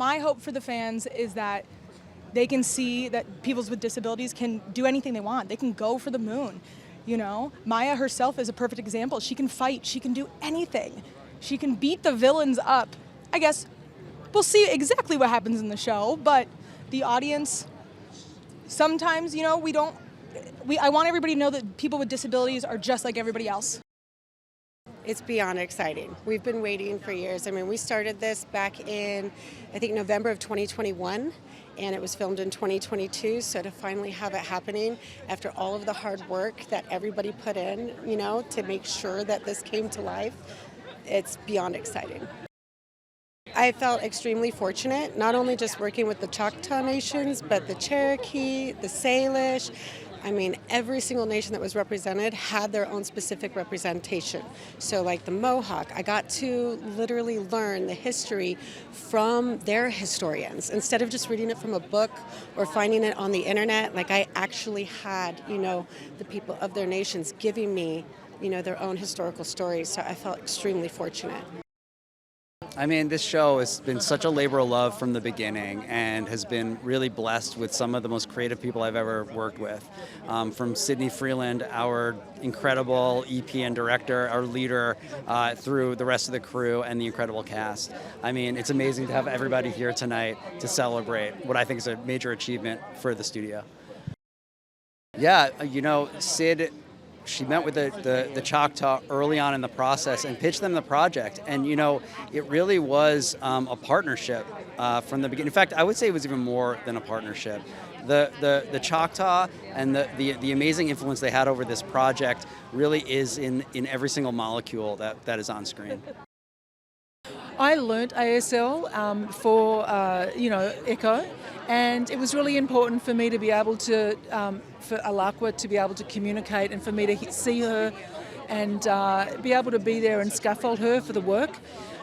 My hope for the fans is that they can see that people with disabilities can do anything they want. They can go for the moon, you know? Maya herself is a perfect example. She can fight. She can do anything. She can beat the villains up. I guess we'll see exactly what happens in the show, but the audience, sometimes, you know, I want everybody to know that people with disabilities are just like everybody else. It's beyond exciting. We've been waiting for years. I mean, we started this back in, I think, November of 2021, and it was filmed in 2022. So to finally have it happening after all of the hard work that everybody put in, you know, to make sure that this came to life, it's beyond exciting. I felt extremely fortunate, not only just working with the Choctaw nations, but the Cherokee, the Salish. I mean, every single nation that was represented had their own specific representation. So like the Mohawk, I got to literally learn the history from their historians. Instead of just reading it from a book or finding it on the internet, like I actually had, you know, the people of their nations giving me, you know, their own historical stories. So I felt extremely fortunate. I mean, this show has been such a labor of love from the beginning and has been really blessed with some of the most creative people I've ever worked with. From Sydney Freeland, our incredible EP and director, our leader, through the rest of the crew and the incredible cast. I mean, it's amazing to have everybody here tonight to celebrate what I think is a major achievement for the studio. Yeah, you know, Sid, she met with the Choctaw early on in the process and pitched them the project. And, you know, it really was a partnership from the beginning. In fact, I would say it was even more than a partnership. The Choctaw and the amazing influence they had over this project really is in every single molecule that is on screen. I learnt ASL for Echo, and it was really important for me to be able to, for Alaqua to be able to communicate and for me to see her and be able to be there and scaffold her for the work.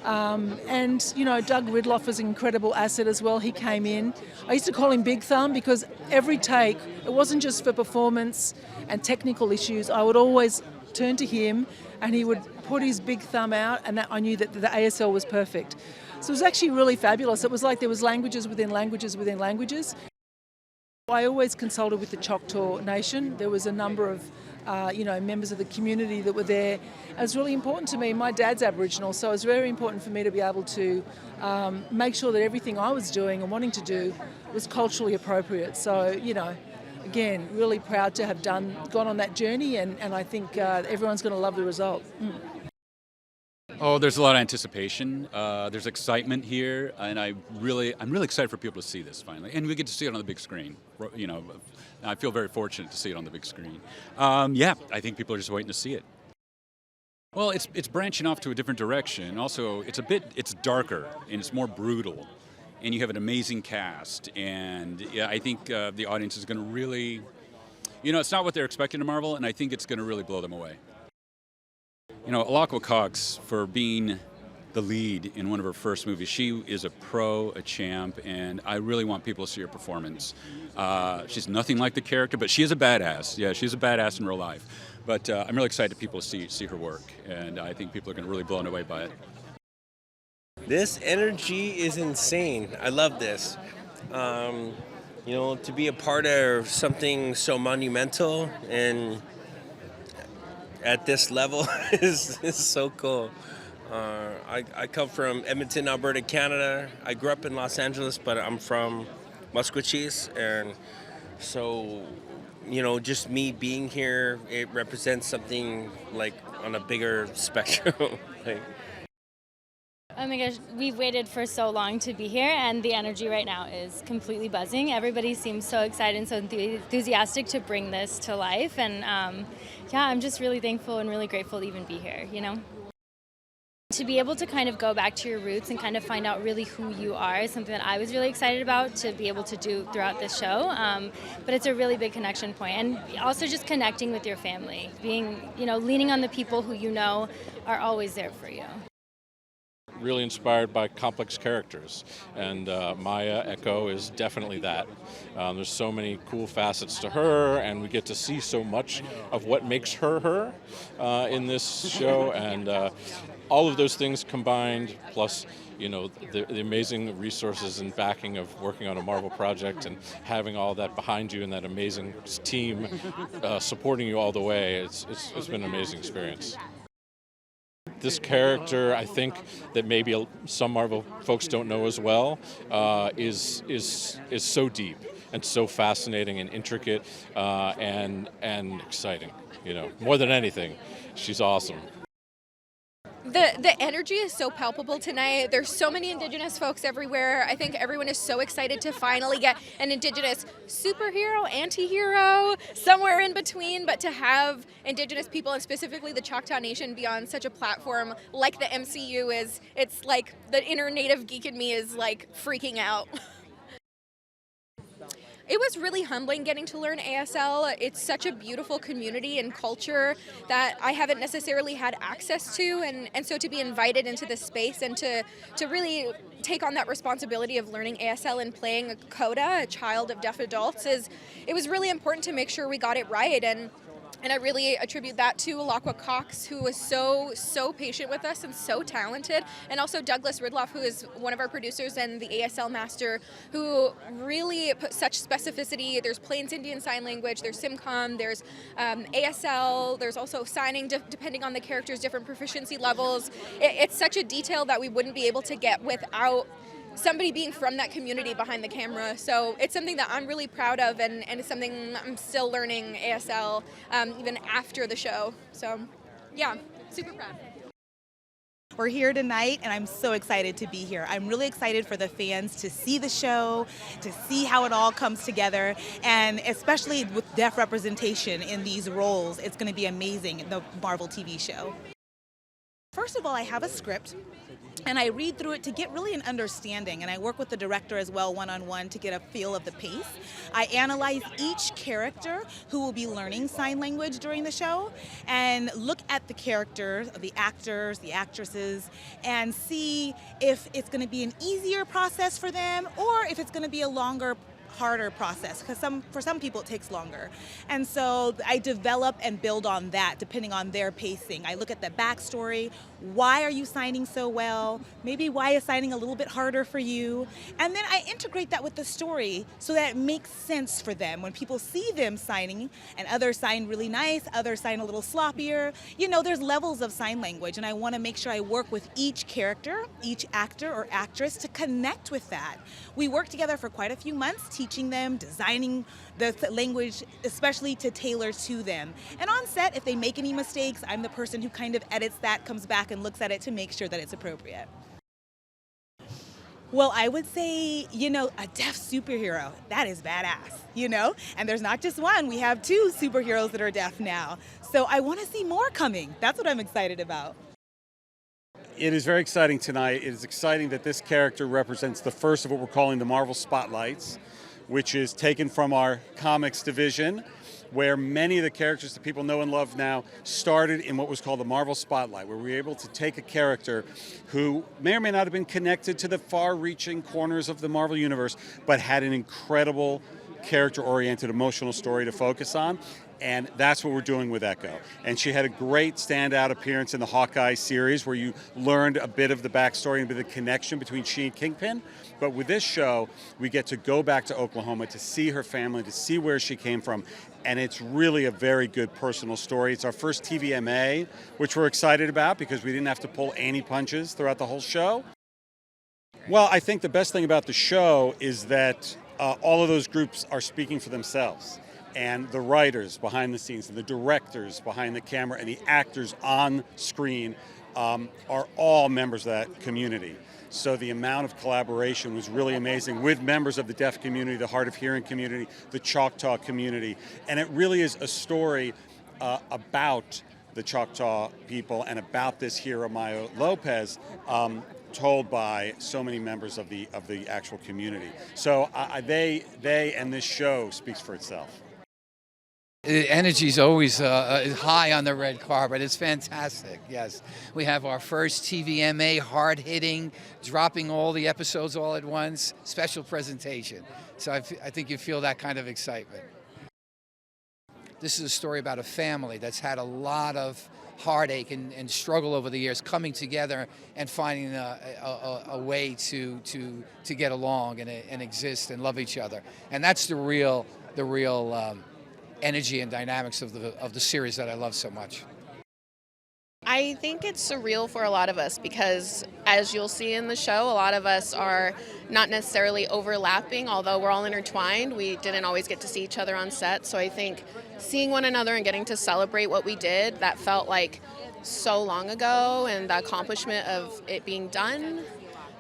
And, you know, Doug Ridloff was an incredible asset as well. He came in. I used to call him Big Thumb because every take, it wasn't just for performance and technical issues. I would always turn to him and he would put his big thumb out, and I knew that the ASL was perfect. So it was actually really fabulous. It was like there was languages within languages within languages. I always consulted with the Choctaw Nation. There was a number of members of the community that were there. And it's really important to me. My dad's Aboriginal, so it was very important for me to be able to make sure that everything I was doing and wanting to do was culturally appropriate. So, you know, again, really proud to have gone on that journey, and I think everyone's going to love the result. Oh, there's a lot of anticipation. There's excitement here, and I'm really excited for people to see this finally, and we get to see it on the big screen. You know, I feel very fortunate to see it on the big screen. Yeah, I think people are just waiting to see it. Well, it's branching off to a different direction. Also, it's darker and it's more brutal, and you have an amazing cast. And yeah, I think the audience is going to really, you know, it's not what they're expecting to Marvel, and I think it's going to really blow them away. You know, Alaqua Cox, for being the lead in one of her first movies, she is a pro, a champ, and I really want people to see her performance. She's nothing like the character, but she is a badass. Yeah, she's a badass in real life. But I'm really excited for people to see her work, and I think people are going to really be blown away by it. This energy is insane. I love this. You know, to be a part of something so monumental and at this level is so cool. I come from Edmonton, Alberta, Canada. I grew up in Los Angeles, but I'm from Musqueam, and so, you know, just me being here, it represents something like on a bigger spectrum. Like, oh my gosh, we've waited for so long to be here, and the energy right now is completely buzzing. Everybody seems so excited and so enthusiastic to bring this to life, and yeah, I'm just really thankful and really grateful to even be here, you know? To be able to kind of go back to your roots and kind of find out really who you are is something that I was really excited about to be able to do throughout this show. But it's a really big connection point, and also just connecting with your family, being, you know, leaning on the people who you know are always there for you. Really inspired by complex characters, and Maya Echo is definitely that. There's so many cool facets to her, and we get to see so much of what makes her in this show, and all of those things combined, plus the amazing resources and backing of working on a Marvel project and having all that behind you and that amazing team supporting you all the way, it's been an amazing experience. This character, I think that maybe some Marvel folks don't know as well, is so deep and so fascinating and intricate and exciting. More than anything, she's awesome. The energy is so palpable tonight. There's so many Indigenous folks everywhere. I think everyone is so excited to finally get an Indigenous superhero, anti-hero, somewhere in between, but to have Indigenous people and specifically the Choctaw Nation be on such a platform like the MCU is, it's like the inner native geek in me is like freaking out. It was really humbling getting to learn ASL. It's such a beautiful community and culture that I haven't necessarily had access to, and so to be invited into this space and to really take on that responsibility of learning ASL and playing a CODA, a child of deaf adults, it was really important to make sure we got it right. And I really attribute that to Alaqua Cox, who was so patient with us and so talented, and also Douglas Ridloff, who is one of our producers and the ASL master, who really put such specificity. There's Plains Indian Sign Language, there's SimCom, there's ASL, there's also signing depending on the character's different proficiency levels. It's such a detail that we wouldn't be able to get without somebody being from that community behind the camera. So it's something that I'm really proud of, and it's something I'm still learning ASL even after the show. So yeah, super proud. We're here tonight, and I'm so excited to be here. I'm really excited for the fans to see the show, to see how it all comes together, and especially with deaf representation in these roles, it's going to be amazing, the Marvel TV show. First of all, I have a script, and I read through it to get really an understanding, and I work with the director as well one-on-one to get a feel of the pace. I analyze each character who will be learning sign language during the show and look at the characters, the actors, the actresses, and see if it's going to be an easier process for them or if it's going to be a harder process, because for some people it takes longer. And so I develop and build on that depending on their pacing. I look at the backstory. Why are you signing so well? Maybe why is signing a little bit harder for you? And then I integrate that with the story so that it makes sense for them. When people see them signing, and others sign really nice, others sign a little sloppier, there's levels of sign language, and I want to make sure I work with each character, each actor or actress to connect with that. We worked together for quite a few months, teaching them, designing the language, especially to tailor to them. And on set, if they make any mistakes, I'm the person who kind of edits that, comes back and looks at it to make sure that it's appropriate. Well, I would say, a deaf superhero, that is badass, And there's not just one, we have 2 superheroes that are deaf now. So I want to see more coming. That's what I'm excited about. It is very exciting tonight. It is exciting that this character represents the first of what we're calling the Marvel Spotlights, which is taken from our comics division, where many of the characters that people know and love now started in what was called the Marvel Spotlight, where we were able to take a character who may or may not have been connected to the far-reaching corners of the Marvel Universe, but had an incredible character-oriented emotional story to focus on. And that's what we're doing with Echo. And she had a great standout appearance in the Hawkeye series where you learned a bit of the backstory and a bit of the connection between she and Kingpin. But with this show, we get to go back to Oklahoma to see her family, to see where she came from. And it's really a very good personal story. It's our first TVMA, which we're excited about because we didn't have to pull any punches throughout the whole show. Well, I think the best thing about the show is that all of those groups are speaking for themselves. And the writers behind the scenes, and the directors behind the camera, and the actors on screen are all members of that community. So the amount of collaboration was really amazing with members of the deaf community, the hard of hearing community, the Choctaw community. And it really is a story about the Choctaw people and about this hero, Maya Lopez, told by so many members of the actual community. So they and this show speaks for itself. The energy's always high on the red carpet. It's fantastic, yes. We have our first TVMA, hard-hitting, dropping all the episodes all at once, special presentation. So I think you feel that kind of excitement. This is a story about a family that's had a lot of heartache and struggle over the years coming together and finding a way to get along and exist and love each other. And that's the real energy and dynamics of the series that I love so much. I think it's surreal for a lot of us because, as you'll see in the show, a lot of us are not necessarily overlapping, although we're all intertwined. We didn't always get to see each other on set, so I think seeing one another and getting to celebrate what we did, that felt like so long ago, and the accomplishment of it being done,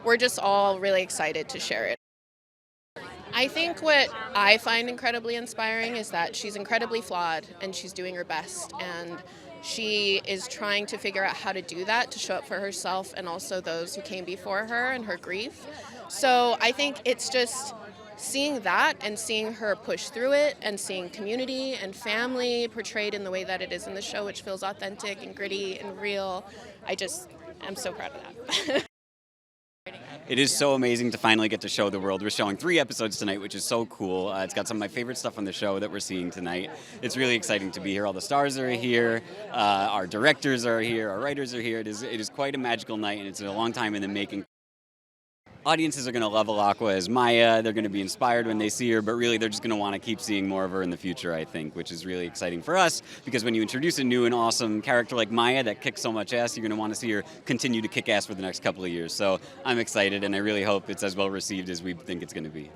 we're just all really excited to share it. I think what I find incredibly inspiring is that she's incredibly flawed and she's doing her best, and she is trying to figure out how to do that, to show up for herself and also those who came before her and her grief. So I think it's just seeing that and seeing her push through it and seeing community and family portrayed in the way that it is in the show, which feels authentic and gritty and real. I'm so proud of that. It is so amazing to finally get to show the world. We're showing 3 episodes tonight, which is so cool. It's got some of my favorite stuff on the show that we're seeing tonight. It's really exciting to be here. All the stars are here. Our directors are here. Our writers are here. It is quite a magical night, and it's a long time in the making. Audiences are going to love Alaqua as Maya. They're going to be inspired when they see her, but really they're just going to want to keep seeing more of her in the future, I think, which is really exciting for us, because when you introduce a new and awesome character like Maya that kicks so much ass, you're going to want to see her continue to kick ass for the next couple of years. So I'm excited, and I really hope it's as well received as we think it's going to be.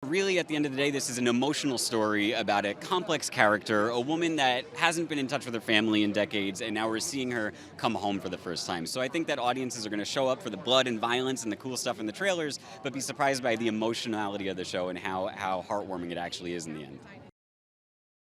Really, at the end of the day, this is an emotional story about a complex character, a woman that hasn't been in touch with her family in decades, and now we're seeing her come home for the first time. So I think that audiences are going to show up for the blood and violence and the cool stuff in the trailers, but be surprised by the emotionality of the show and how heartwarming it actually is in the end.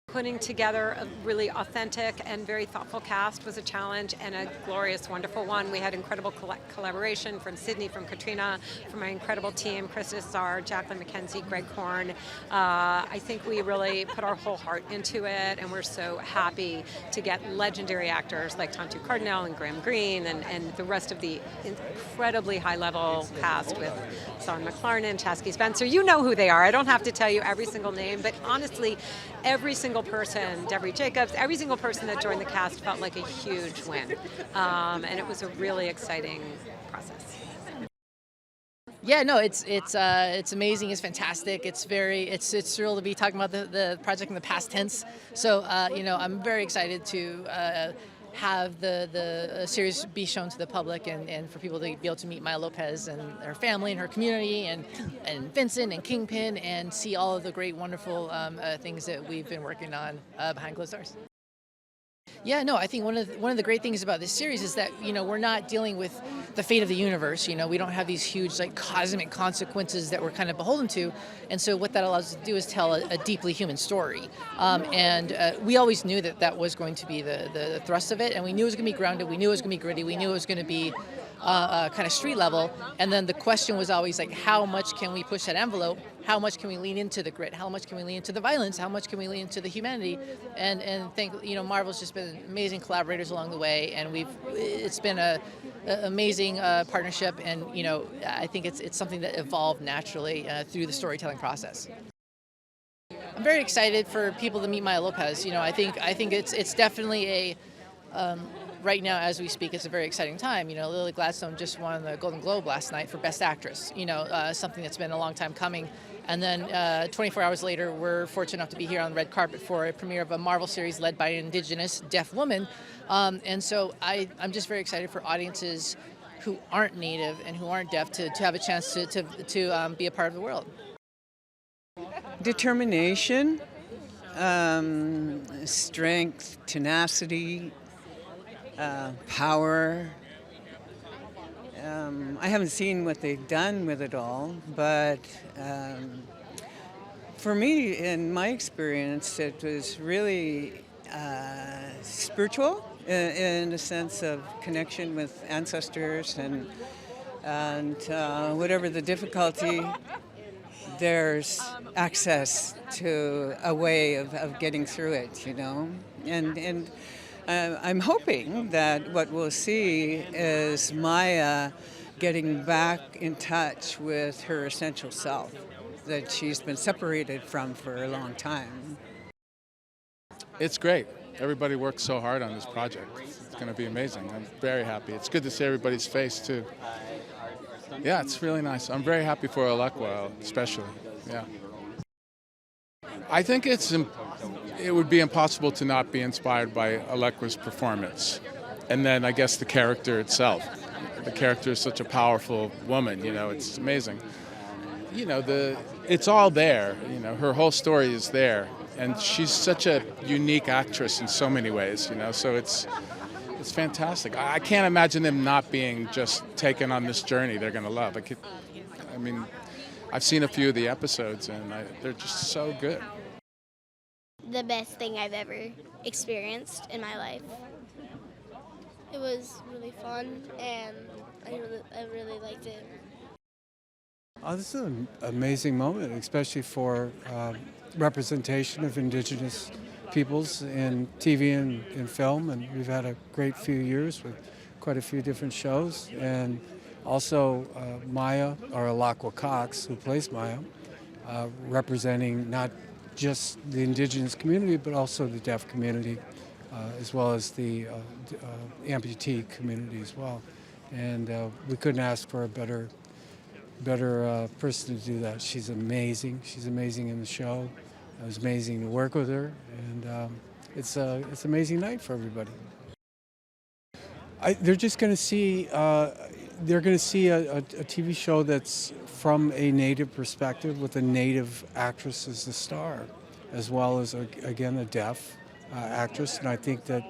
Putting together a really authentic and very thoughtful cast was a challenge, and a glorious, wonderful one. We had incredible collaboration from Sydney, from Catriona, from my incredible team, Chris Isar, Jacqueline McKenzie, Greg Horn. I think we really put our whole heart into it, and we're so happy to get legendary actors like Tantoo Cardinal and Graham Greene and the rest of the incredibly high-level cast with Son McLaren, Chaske Spencer. You know who they are. I don't have to tell you every single name, but honestly, every single person, Devery Jacobs, every single person that joined the cast felt like a huge win. And it was a really exciting process. Yeah, no, it's amazing. It's fantastic. It's thrilled to be talking about the project in the past tense. So I'm very excited to have the series be shown to the public and for people to be able to meet Maya Lopez and her family and her community and Vincent and Kingpin and see all of the great, wonderful things that we've been working on behind closed doors. Yeah, no, I think one of the great things about this series is that, we're not dealing with the fate of the universe. We don't have these huge, cosmic consequences that we're kind of beholden to. And so what that allows us to do is tell a deeply human story. And we always knew that was going to be the thrust of it. And we knew it was going to be grounded. We knew it was going to be gritty. We knew it was going to be kind of street level. And then the question was always how much can we push that envelope? How much can we lean into the grit? How much can we lean into the violence? How much can we lean into the humanity? And think, Marvel's just been amazing collaborators along the way, and it's been a amazing partnership, and I think it's something that evolved naturally through the storytelling process. I'm very excited for people to meet Maya Lopez. I think it's definitely right now, as we speak, it's a very exciting time. Lily Gladstone just won the Golden Globe last night for Best Actress, something that's been a long time coming. And then 24 hours later, we're fortunate enough to be here on the red carpet for a premiere of a Marvel series led by an Indigenous deaf woman. And so I'm just very excited for audiences who aren't Native and who aren't deaf to have a chance to be a part of the world. Determination, strength, tenacity, power. I haven't seen what they've done with it all, but for me, in my experience, it was really spiritual in a sense of connection with ancestors and whatever the difficulty, there's access to a way of getting through it, and I'm hoping that what we'll see is Maya getting back in touch with her essential self that she's been separated from for a long time. It's great. Everybody worked so hard on this project. It's going to be amazing. I'm very happy. It's good to see everybody's face, too. Yeah, it's really nice. I'm very happy for Alaqua, especially. Yeah. I think it would be impossible to not be inspired by Alaqua's performance. And then I guess the character itself. The character is such a powerful woman, it's amazing. It's all there, her whole story is there. And she's such a unique actress in so many ways, so it's fantastic. I can't imagine them not being just taken on this journey they're going to love. I've seen a few of the episodes and they're just so good. The best thing I've ever experienced in my life. It was really fun, and I really liked it. Oh, this is an amazing moment, especially for representation of Indigenous peoples in TV and in film. And we've had a great few years with quite a few different shows. And also Maya, or Alaqua Cox, who plays Maya, representing not just the Indigenous community, but also the deaf community, as well as the amputee community as well. And we couldn't ask for a better person to do that. She's amazing. She's amazing in the show. It was amazing to work with her, and it's an amazing night for everybody. They're just going to see. They're going to see a TV show that's from a Native perspective, with a Native actress as the star, as well as again a deaf actress. And I think that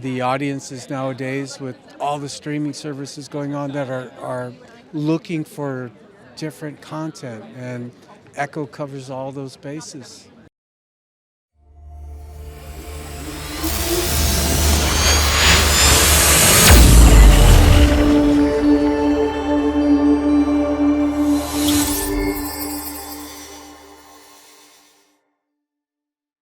the audiences nowadays, with all the streaming services going on, that are looking for different content, and Echo covers all those bases.